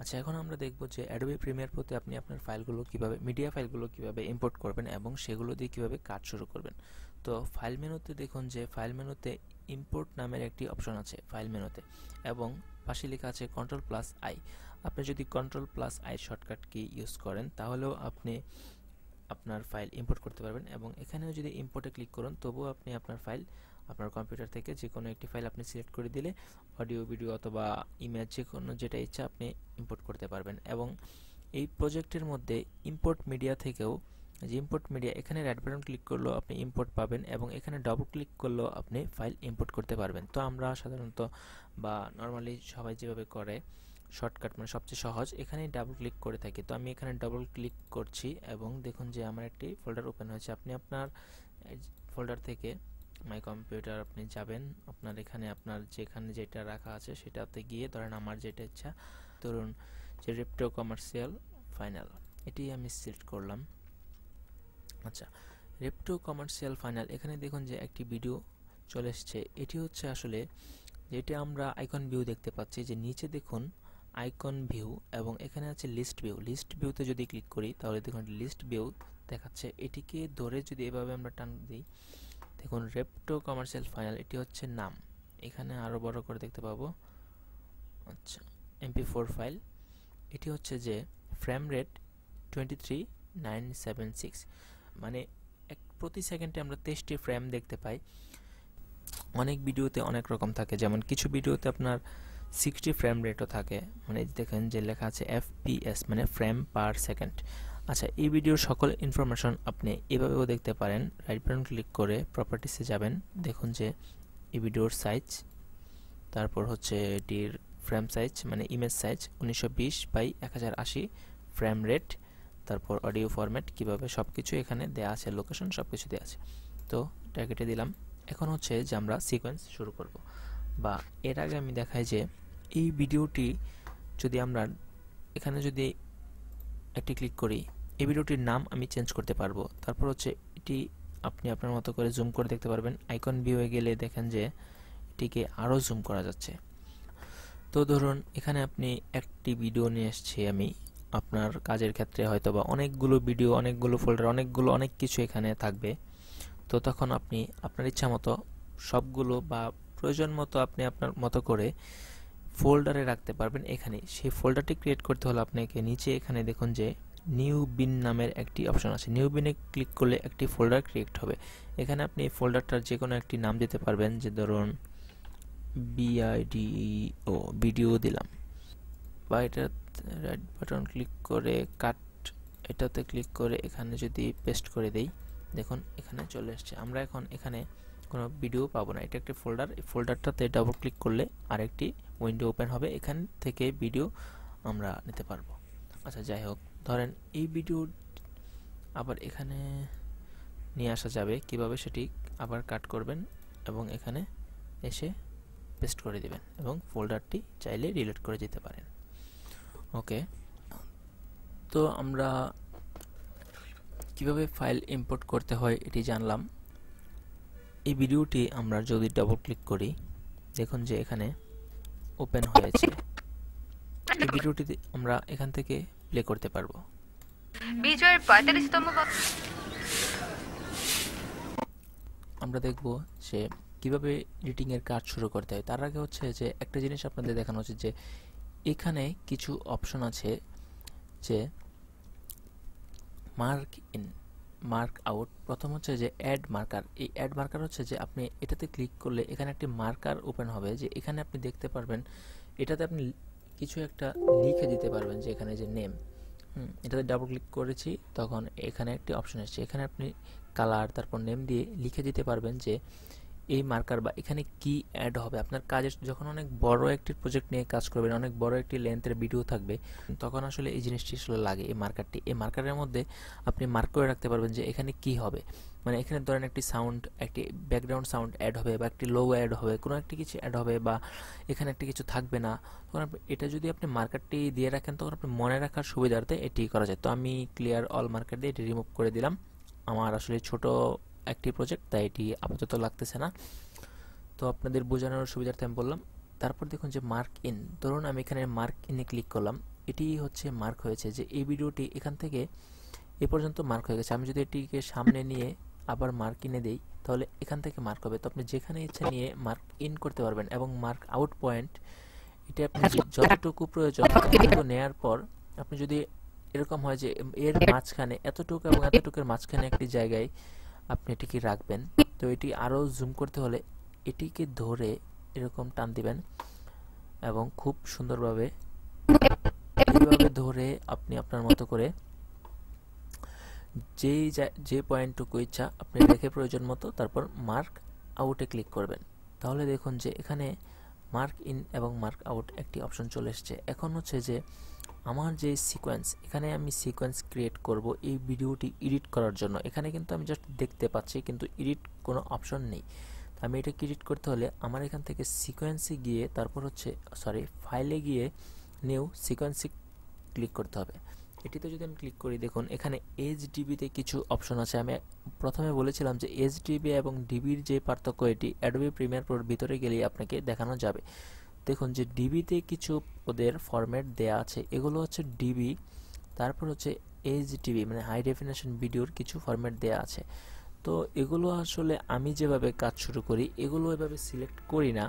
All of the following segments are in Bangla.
আচ্ছা, এখন আমরা দেখব যে অ্যাডোবি প্রিমিয়ার প্রোতে আপনি আপনার ফাইলগুলো কিভাবে, মিডিয়া ফাইলগুলো কিভাবে ইম্পোর্ট করবেন এবং সেগুলো দিয়ে কিভাবে কাজ শুরু করবেন। তো ফাইল মেনুতে দেখুন যে ফাইল মেনুতে ইম্পোর্ট নামের একটি অপশন আছে ফাইল মেনুতে, এবং পাশে লেখা আছে Ctrl+I। আপনি যদি Ctrl+I শর্টকাট কি ইউজ করেন তাহলেও আপনি আপনার ফাইল ইম্পোর্ট করতে পারবেন, এবং এখানেও যদি ইম্পোর্টে ক্লিক করুন তবুও আপনি আপনার ফাইল আপনার কম্পিউটার থেকে যে কোনো একটি ফাইল আপনি সিলেক্ট করে দিলে অডিও, ভিডিও অথবা ইমেজ যে কোনো যেটা ইচ্ছা আপনি ইম্পোর্ট করতে পারবেন। এবং এই প্রজেক্টের মধ্যে ইম্পোর্ট মিডিয়া থেকেও, যে ইম্পোর্ট মিডিয়া, এখানে রাইট বাটন ক্লিক করলেও আপনি ইম্পোর্ট পাবেন এবং এখানে ডবল ক্লিক করলেও আপনি ফাইল ইম্পোর্ট করতে পারবেন। তো আমরা সাধারণত বা নর্মালি সবাই যেভাবে করে শর্টকাট, মানে সবচেয়ে সহজ, এখানে ডাবল ক্লিক করে থাকি। তো আমি এখানে ডবল ক্লিক করছি এবং দেখুন যে আমার একটি ফোল্ডার ওপেন হয়েছে। আপনি আপনার ফোল্ডার থেকে মাই কম্পিউটার আপনি যাবেন, আপনার এখানে আপনার যেখানে যেটা রাখা আছে সেটাতে গিয়ে ধরেন আমার যেটা ইচ্ছা, ধরুন যে রেপটো কমার্শিয়াল ফাইনাল, এটি আমি সিলেক্ট করলাম। আচ্ছা, রেপটো কমার্শিয়াল ফাইনাল, এখানে দেখুন যে একটি ভিডিও চলে এসছে। এটি হচ্ছে আসলে যেটা আমরা আইকন ভিউ দেখতে পাচ্ছি, যে নিচে দেখুন আইকন ভিউ এবং এখানে আছে লিস্ট ভিউ। লিস্ট ভিউতে যদি ক্লিক করি তাহলে দেখুন লিস্ট ভিউ দেখাচ্ছে। এটিকে ধরে যদি এভাবে আমরা টান দিই, দেখুন রেপটো কমার্শিয়াল ফাইনাল, এটি হচ্ছে নাম। এখানে আরো বড় করে দেখতে পাবো। আচ্ছা, MP4 ফাইল, এটি হচ্ছে যে ফ্রেম রেট 23976, মানে প্রতি সেকেন্ডে আমরা 23টি ফ্রেম দেখতে পাই। অনেক ভিডিওতে অনেক রকম থাকে, যেমন কিছু ভিডিওতে আপনার 60 ফ্রেম রেটও থাকে, মানে দেখেন যে লেখা আছে FPS, মানে ফ্রেম পার সেকেন্ড। আচ্ছা, এই ভিডিওর সকল ইনফরমেশন আপনি এভাবেও দেখতে পারেন। রাইট বাটন ক্লিক করে প্রপার্টিসে যাবেন, দেখুন যে এই ভিডিওর সাইজ, তারপর হচ্ছে এটির ফ্রেম সাইজ মানে image size 1920x1080, frame rate, তারপর অডিও ফরম্যাট, কিভাবে সবকিছু এখানে দেয়া আছে, লোকেশন সবকিছু দেয়া আছে। তো এটা কেটে দিলাম। এখন হচ্ছে যে আমরা সিকোয়েন্স শুরু করব, বা এর আগে আমি দেখাই যে এই ভিডিওটি যদি আমরা এখানে যদি একটি ক্লিক করি, এই ভিডিওটির নাম আমি চেঞ্জ করতে পারবো। তারপর হচ্ছে এটি আপনি আপনার মতো করে জুম করে দেখতে পারবেন। আইকন ভিউয়ে গেলে দেখেন যে এটিকে আরও জুম করা যাচ্ছে। তো ধরুন এখানে আপনি একটি ভিডিও নিয়ে এসেছি আমি, আপনার কাজের ক্ষেত্রে হয়তো বা অনেকগুলো ভিডিও, অনেকগুলো ফোল্ডার, অনেক কিছু এখানে থাকবে। তো তখন আপনি আপনার ইচ্ছা মতো সবগুলো বা প্রয়োজন মতো আপনি আপনার মতো করে ফোল্ডারে রাখতে পারবেন। এখানে সেই ফোল্ডারটি ক্রিয়েট করতে হলে আপনাকে নিচে এখানে দেখুন যে নিউ বিন নামের একটি অপশন আছে। নিউ বিনে ক্লিক করলে একটি ফোল্ডার ক্রিয়েট হবে। এখানে আপনি ফোল্ডারটার যে কোনো একটি নাম দিতে পারবেন, যে ধরুন BIDO ভিডিও দিলাম, বা এটা রাইট বাটন ক্লিক করে কাট, এটাতে ক্লিক করে এখানে যদি পেস্ট করে দেই, দেখুন এখানে চলে আসছে। আমরা এখন এখানে কোনো ভিডিও পাবো না, এটা একটি ফোল্ডার। এই ফোল্ডারটাতে ডাবল ক্লিক করলে আরেকটি উইন্ডো ওপেন হবে, এখান থেকে ভিডিও আমরা নিতে পারবো। আচ্ছা, যাই হোক, ধরেন এই ভিডিও আবার এখানে নিয়ে আসা যাবে কিভাবে, সেটি আবার কাট করবেন এবং এখানে এসে পেস্ট করে দিবেন এবং ফোল্ডারটি চাইলে ডিলিট করে দিতে পারেন। ওকে, তো আমরা কিভাবে ফাইল ইম্পোর্ট করতে হয় এটি জানলাম। এই ভিডিওটি আমরা যদি ডাবল ক্লিক করি, দেখুন যে এখানে ওপেন হয়েছে। এই ভিডিওটি আমরা এখান থেকে প্লে করতে পারবো। বিজয়ের 45তম আমরা দেখব যে কিভাবে এডিটিং এর কাজ শুরু করতে হয়। তার আগে হচ্ছে যে একটা জিনিস আপনাদের দেখানো হচ্ছে যে এখানে কিছু অপশন আছে, যে মার্ক ইন, মার্ক আউট। প্রথম হচ্ছে যে অ্যাড মার্কার। এই অ্যাড মার্কার হচ্ছে যে আপনি এটাতে ক্লিক করলে এখানে একটি মার্কার ওপেন হবে, যে এখানে আপনি দেখতে পারবেন, এটাতে আপনি কিছু একটা লিখে দিতে পারবেন, যে এখানে যে নেম, এটাতে ডাবল ক্লিক করেছি তখন এখানে একটি অপশন এসেছে, এখানে আপনি কালার তারপর নেম দিয়ে লিখে দিতে পারবেন যে এই মার্কার বা এখানে কি অ্যাড হবে। আপনার কাজের যখন অনেক বড় একটি প্রজেক্ট নিয়ে কাজ করবেন, অনেক বড় একটি লেন্থের ভিডিও থাকবে, তখন আসলে এই জিনিসটি আসলে লাগে, এই মার্কারটি। এই মার্কারের মধ্যে আপনি মার্ক করে রাখতে পারবেন যে এখানে কি হবে, মানে এখানে ধরেন একটি সাউন্ড, একটি ব্যাকগ্রাউন্ড সাউন্ড অ্যাড হবে, বা একটি লোগো অ্যাড হবে, কোনো একটি কিছু অ্যাড হবে, বা এখানে একটি কিছু থাকবে না। তখন এটা যদি আপনি মার্কারটি দিয়ে রাখেন তখন আপনি মনে রাখার সুবিধার্থে এটি করা যায়। তো আমি ক্লিয়ার অল মার্কার দিয়ে এটি রিমুভ করে দিলাম। আমার আসলে ছোট একটি প্রজেক্ট, তাই এটি আপাতত লাগতেছে না, তো আপনাদের বোঝানোর সুবিধার্থে আমি বললাম। তারপর দেখুন যে মার্ক ইন, ধরুন আমি এখানে মার্ক ইনে ক্লিক করলাম, এটি হচ্ছে মার্ক হয়েছে, যে এই ভিডিওটি এখান থেকে এ পর্যন্ত মার্ক হয়ে গেছে। আমি যদি এটিকে সামনে নিয়ে আবার মার্ক ইনে দেই, তাহলে এখান থেকে মার্ক হবে। তো আপনি যেখানে ইচ্ছা নিয়ে মার্ক ইন করতে পারবেন। এবং মার্ক আউট পয়েন্ট, এটা আপনি যতটুকু প্রয়োজন ততটুকু নেয়ার পর আপনি যদি এরকম হয় যে এর মাঝখানে এতটুকু এবং এতটুকুর মাঝখানে একটি জায়গায় আপনি এটিকে রাখবেন, তো এটি আরও জুম করতে হলে এটিকে ধরে এরকম টান দিবেন এবং খুব সুন্দরভাবে এইভাবে ধরে আপনি আপনার মতো করে যে পয়েন্টটুকু ইচ্ছা আপনি রেখে প্রয়োজন মতো তারপর মার্ক আউটে ক্লিক করবেন। তাহলে দেখুন যে এখানে মার্ক ইন এবং মার্ক আউট একটি অপশন চলে এসেছে। এখন হচ্ছে যে আমার যে সিকোয়েন্স, এখানে আমি সিকোয়েন্স ক্রিয়েট করব এই ভিডিওটি এডিট করার জন্য। এখানে কিন্তু আমি জাস্ট দেখতে পাচ্ছি, কিন্তু এডিট কোনো অপশন নেই। তো আমি এটা এডিট করতে হলে আমার এখান থেকে সিকোয়েন্সে গিয়ে তারপর হচ্ছে ফাইলে গিয়ে নিউ সিকোয়েন্সে ক্লিক করতে হবে। এটিতে যদি আমি ক্লিক করি, দেখুন এখানে এইচডিবিতে কিছু অপশন আছে। আমি প্রথমে বলেছিলাম যে এইচডিবি এবং ডিবির যে পার্থক্য, এটি অ্যাডোবি প্রিমিয়ার প্রোর ভিতরে গেলেই আপনাকে দেখানো যাবে। দেখুন যে ডিবিতে কিছু ওদের ফরম্যাট দেয়া আছে, এগুলো হচ্ছে ডিবি, তারপর হচ্ছে এইচডিবি মানে হাই ডেফিনেশন ভিডিওর কিছু ফরম্যাট দেয়া আছে। তো এগুলো আসলে আমি যেভাবে কাজ শুরু করি এগুলো এভাবে সিলেক্ট করি না।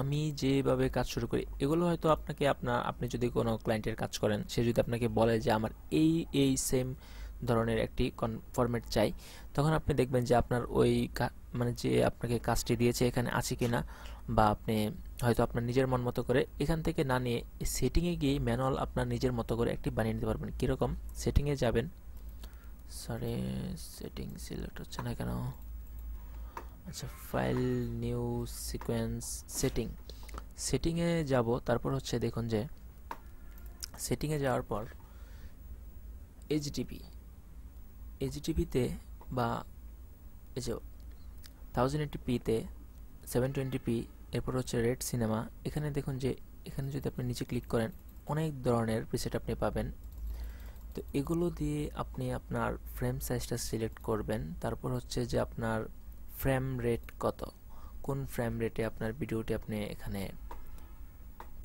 আমি যেভাবে কাজ শুরু করি এগুলো হয়তো আপনি যদি কোনো ক্লায়েন্টের কাজ করেন, সে যদি আপনাকে বলে যে আমার এই সেম ধরনের একটি ফরম্যাট চাই, তখন আপনি দেখবেন যে আপনার ওই মানে যে আপনাকে কাজটি দিয়েছে এখানে আছে কিনা, বা আপনি হয়তো আপনার নিজের মন মতো করে এখান থেকে না নিয়ে সেটিংয়ে গিয়ে ম্যানুয়াল আপনার নিজের মতো করে একটি বানিয়ে নিতে পারবেন। কীরকম? সেটিংয়ে যাবেন, সেটিং সিলেক্ট হচ্ছে না কেন, আচ্ছা ফাইল নিউ সিকোয়েন্স সেটিংয়ে যাব। তারপর হচ্ছে দেখুন যে সেটিংয়ে যাওয়ার পর এইচডিপিতে বা এই যে 1080pতে 720p, এরপর হচ্ছে রেড সিনেমা। এখানে দেখুন যে এখানে যদি আপনি নিচে ক্লিক করেন অনেক ধরনের প্রিসেট আপনি পাবেন। তো এগুলো দিয়ে আপনি আপনার ফ্রেম সাইজটা সিলেক্ট করবেন। তারপর হচ্ছে যে আপনার ফ্রেম রেট কত, কোন ফ্রেম রেটে আপনার ভিডিওটি আপনি এখানে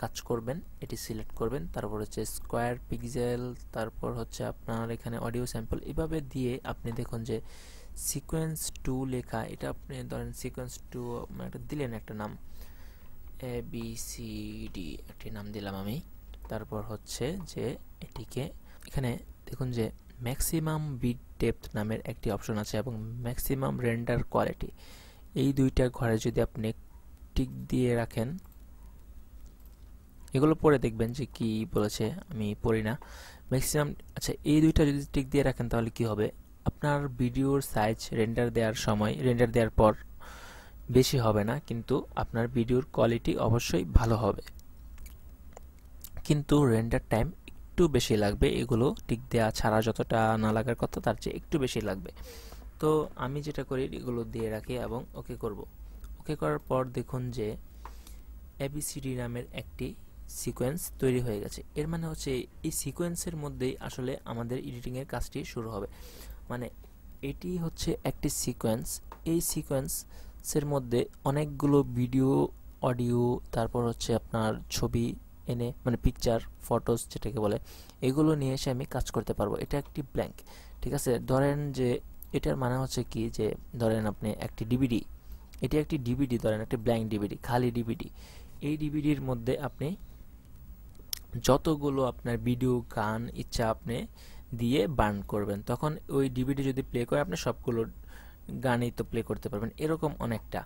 কাজ করবেন এটি সিলেক্ট করবেন। তারপর হচ্ছে স্কোয়ার পিক্সেল, তারপর হচ্ছে আপনার এখানে অডিও স্যাম্পল, এভাবে দিয়ে আপনি দেখুন যে সিকোয়েন্স 2 লেখা, এটা আপনি ধরেন সিকোয়েন্স 2 একটা দিলেন, একটা নাম ABCD একটি নাম দিলাম আমি। তারপর হচ্ছে যে এটিকে এখানে দেখুন যে ম্যাক্সিমাম বিট ডেপথ নামের একটি অপশন আছে এবং ম্যাক্সিমাম রেন্ডার কোয়ালিটি, এই দুইটা ঘরে যদি আপনি টিক দিয়ে রাখেন, এগুলো পরে দেখবেন যে কি বলেছে, আমি পড়ি না ম্যাক্সিমাম। আচ্ছা এই দুইটা যদি টিক দিয়ে রাখেন তাহলে কি হবে, আপনার ভিডিওর সাইজ রেন্ডার দেওয়ার পর বেশি হবে না, কিন্তু আপনার ভিডিওর কোয়ালিটি অবশ্যই ভালো হবে, কিন্তু রেন্ডার টাইম একটু বেশি লাগবে। এগুলো টিক দেওয়া ছাড়া যতটা না লাগার কথা তার চেয়ে একটু বেশি লাগবে। তো আমি যেটা করি এগুলো দিয়ে রাখি এবং ওকে করব। ওকে করার পর দেখুন যে ABCD নামের একটি সিকোয়েন্স তৈরি হয়ে গেছে। এর মানে হচ্ছে এই সিকোয়েন্সের মধ্যেই আসলে আমাদের এডিটিংয়ের কাজটি শুরু হবে। মানে এটি হচ্ছে একটি সিকোয়েন্স, এই সিকোয়েন্সের মধ্যে অনেকগুলো ভিডিও, অডিও, তারপর হচ্ছে আপনার ছবি এনে মানে পিকচার, ফটোস যেটাকে বলে, এগুলো নিয়ে এসে আমি কাজ করতে পারবো। এটা একটি ব্ল্যাঙ্ক, ঠিক আছে। ধরেন যে এটার মানে হচ্ছে কি, যে ধরেন আপনি একটি ডিভিডি, এটি একটি ডিভিডি, ধরেন একটি ব্ল্যাঙ্ক ডিভিডি, খালি ডিভিডি। এই ডিভিডির মধ্যে আপনি যতগুলো আপনার ভিডিও, গান ইচ্ছা আপনি দিয়ে বার্ন করবেন, তখন ওই ডিভিডি যদি প্লে করে আপনি সবগুলো গানই তো প্লে করতে পারবেন। এরকম অনেকটা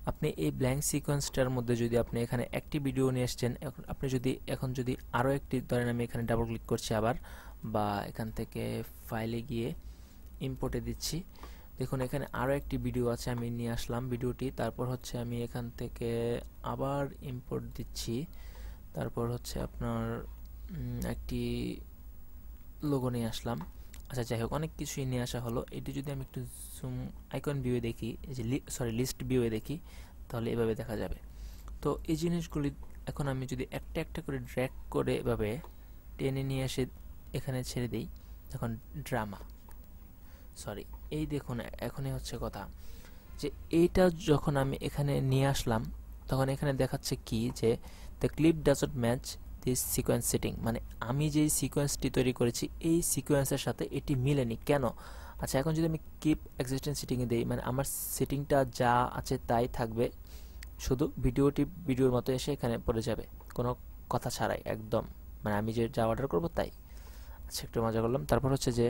আপনি এই ব্ল্যাঙ্ক সিকোয়েন্সটার মধ্যে যদি আপনি এখানে একটি ভিডিও নিয়ে এসছেন, আপনি যদি এখন যদি আরও একটি, ধরেন আমি এখানে ডাবল ক্লিক করছি আবার, বা এখান থেকে ফাইলে গিয়ে ইম্পোর্টে দিচ্ছি, দেখুন এখানে আরও একটি ভিডিও আছে, আমি নিয়ে আসলাম ভিডিওটি। তারপর হচ্ছে আমি এখান থেকে আবার ইম্পোর্ট দিচ্ছি, তারপর হচ্ছে আপনার একটি লোগো নিয়ে আসলাম। আচ্ছা যাই হোক, অনেক কিছুই নিয়ে আসা হলো। এটি যদি আমি একটু জুম আইকন ভিউয়ে দেখি, যে লিস্ট ভিউয়ে দেখি, তাহলে এভাবে দেখা যাবে। তো এই জিনিসগুলি এখন আমি যদি একটা একটা করে ড্র্যাগ করে এভাবে টেনে নিয়ে এসে এখানে ছেড়ে দিই, তখন এই দেখুন এখনই হচ্ছে কথা, যে এইটা যখন আমি এখানে নিয়ে আসলাম তখন এখানে দেখাচ্ছে কি, যে the clip doesn't match this sequence setting, মানে আমি যেই সিকোয়েন্সটি তৈরি করেছি এই সিকোয়েন্সের সাথে এটি মিলেনি কেন। আচ্ছা, এখন যদি আমি কিপ এক্সিস্টেন্ট সেটিংয়ে দিই, মানে আমার সেটিংটা যা আছে তাই থাকবে, শুধু ভিডিওর মতো এসে এখানে পড়ে যাবে কোনো কথা ছাড়াই একদম, মানে আমি যে যা অর্ডার করবো তাই। আচ্ছা, একটু মজা করলাম। তারপর হচ্ছে যে